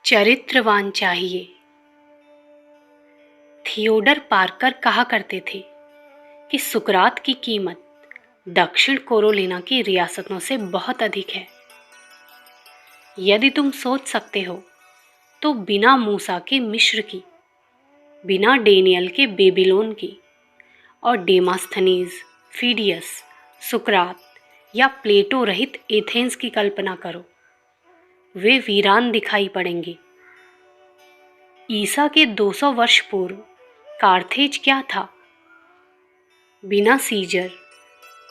चरित्रवान चाहिए। Theodore Parker कहा करते थे कि सुकरात की कीमत दक्षिण कैरोलिना की रियासतों से बहुत अधिक है। यदि तुम सोच सकते हो तो बिना मूसा के मिस्र की, बिना डेनियल के बेबीलोन की और डेमास्थनीज, फीडियस, सुकरात या प्लेटो रहित एथेंस की कल्पना करो। वे वीरान दिखाई पड़ेंगे। ईसा के 200 वर्ष पूर्व कार्थेज क्या था? बिना सीजर,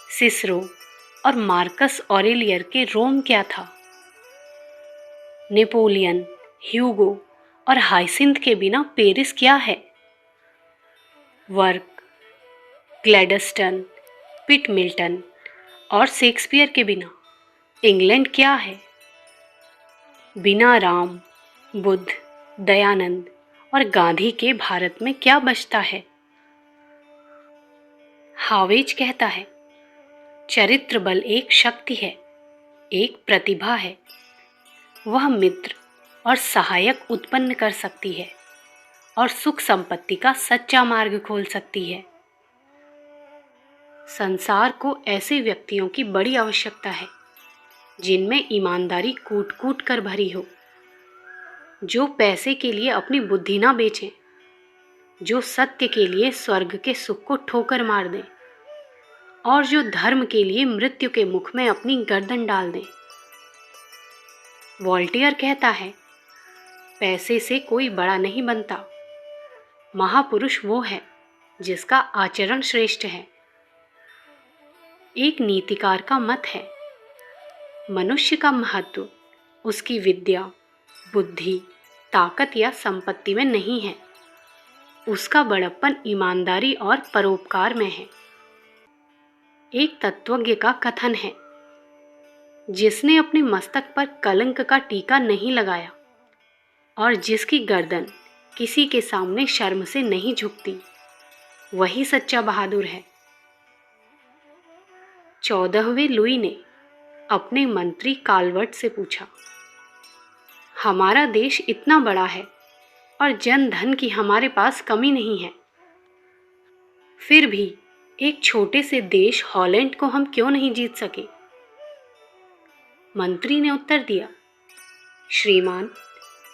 सिसरो और मार्कस ऑरेलियर के रोम क्या था? नेपोलियन, ह्यूगो और हाइसिंथ के बिना पेरिस क्या है? वर्क, ग्लैडस्टन, पिट मिल्टन और शेक्सपियर के बिना इंग्लैंड क्या है? बिना राम, बुद्ध, दयानंद और गांधी के भारत में क्या बचता है? हावेज कहता है, चरित्र बल एक शक्ति है, एक प्रतिभा है। वह मित्र और सहायक उत्पन्न कर सकती है और सुख संपत्ति का सच्चा मार्ग खोल सकती है। संसार को ऐसे व्यक्तियों की बड़ी आवश्यकता है जिनमें ईमानदारी कूट कूट कर भरी हो, जो पैसे के लिए अपनी बुद्धि ना बेचें, जो सत्य के लिए स्वर्ग के सुख को ठोकर मार दें और जो धर्म के लिए मृत्यु के मुख में अपनी गर्दन डाल दें। वॉल्टेयर कहता है, पैसे से कोई बड़ा नहीं बनता। महापुरुष वो है जिसका आचरण श्रेष्ठ है। एक नीतिकार का मत है, मनुष्य का महत्व उसकी विद्या, बुद्धि, ताकत या संपत्ति में नहीं है। उसका बड़प्पन ईमानदारी और परोपकार में है। एक तत्वज्ञ का कथन है, जिसने अपने मस्तक पर कलंक का टीका नहीं लगाया और जिसकी गर्दन किसी के सामने शर्म से नहीं झुकती, वही सच्चा बहादुर है। 14वें लुई ने अपने मंत्री कालवर्ट से पूछा, हमारा देश इतना बड़ा है और जन धन की हमारे पास कमी नहीं है, फिर भी एक छोटे से देश हॉलैंड को हम क्यों नहीं जीत सके? मंत्री ने उत्तर दिया, श्रीमान,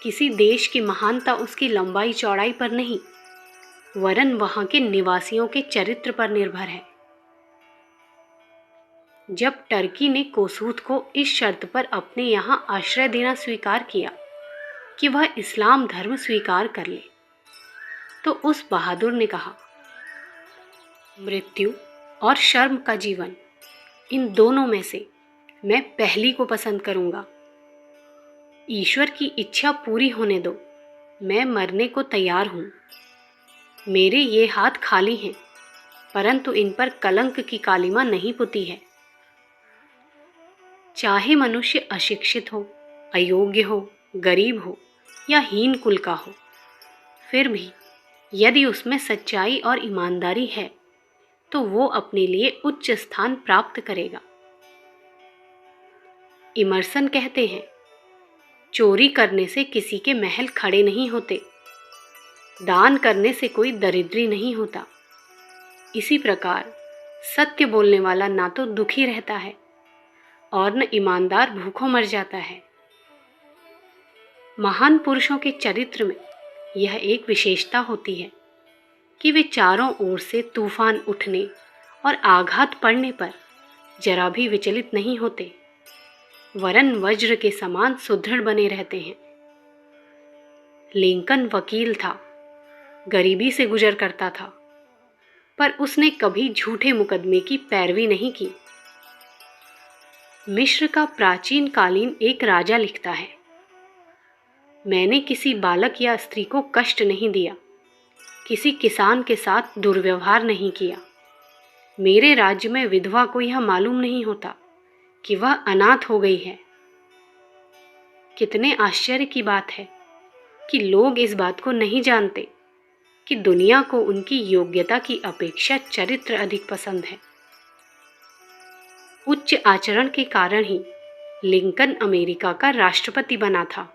किसी देश की महानता उसकी लंबाई चौड़ाई पर नहीं, वरन वहां के निवासियों के चरित्र पर निर्भर है। जब टर्की ने कोसूथ को इस शर्त पर अपने यहां आश्रय देना स्वीकार किया कि वह इस्लाम धर्म स्वीकार कर ले, तो उस बहादुर ने कहा, मृत्यु और शर्म का जीवन, इन दोनों में से मैं पहली को पसंद करूंगा। ईश्वर की इच्छा पूरी होने दो, मैं मरने को तैयार हूं। मेरे ये हाथ खाली हैं, परंतु इन पर कलंक की कालिमा नहीं पुती है। चाहे मनुष्य अशिक्षित हो, अयोग्य हो, गरीब हो या हीन कुल का हो, फिर भी यदि उसमें सच्चाई और ईमानदारी है तो वो अपने लिए उच्च स्थान प्राप्त करेगा। इमर्सन कहते हैं, चोरी करने से किसी के महल खड़े नहीं होते, दान करने से कोई दरिद्री नहीं होता। इसी प्रकार सत्य बोलने वाला ना तो दुखी रहता है और न ईमानदार भूखों मर जाता है। महान पुरुषों के चरित्र में यह एक विशेषता होती है कि वे चारों ओर से तूफान उठने और आघात पड़ने पर जरा भी विचलित नहीं होते, वरन वज्र के समान सुदृढ़ बने रहते हैं। लिंकन वकील था, गरीबी से गुजर करता था, पर उसने कभी झूठे मुकदमे की पैरवी नहीं की। मिस्र का प्राचीन कालीन एक राजा लिखता है, मैंने किसी बालक या स्त्री को कष्ट नहीं दिया, किसी किसान के साथ दुर्व्यवहार नहीं किया। मेरे राज्य में विधवा को यह मालूम नहीं होता कि वह अनाथ हो गई है। कितने आश्चर्य की बात है कि लोग इस बात को नहीं जानते कि दुनिया को उनकी योग्यता की अपेक्षा चरित्र अधिक पसंद है। उच्च आचरण के कारण ही लिंकन अमेरिका का राष्ट्रपति बना था।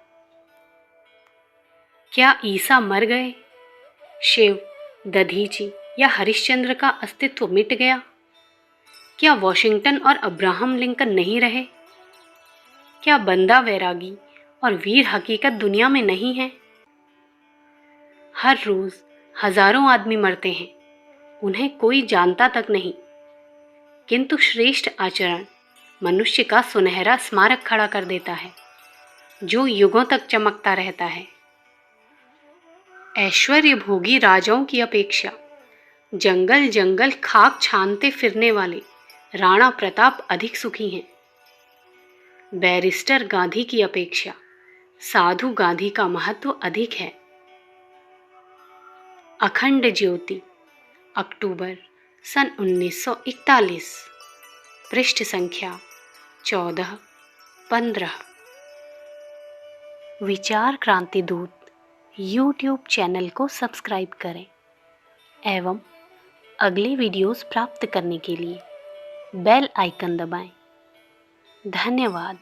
क्या ईसा मर गए? शिव, दधीची या हरिश्चंद्र का अस्तित्व मिट गया? क्या वॉशिंगटन और अब्राहम लिंकन नहीं रहे? क्या बंदा वैरागी और वीर हकीकत दुनिया में नहीं है? हर रोज हजारों आदमी मरते हैं, उन्हें कोई जानता तक नहीं, किंतु श्रेष्ठ आचरण मनुष्य का सुनहरा स्मारक खड़ा कर देता है, जो युगों तक चमकता रहता है। ऐश्वर्य भोगी राजाओं की अपेक्षा जंगल जंगल खाक छानते फिरने वाले राणा प्रताप अधिक सुखी हैं। बैरिस्टर गांधी की अपेक्षा साधु गांधी का महत्व अधिक है। अखंड ज्योति, अक्टूबर सन 1941, पृष्ठ संख्या 14-15। विचार क्रांति दूत यूट्यूब चैनल को सब्सक्राइब करें एवं अगले वीडियोस प्राप्त करने के लिए बेल आइकन दबाएं। धन्यवाद।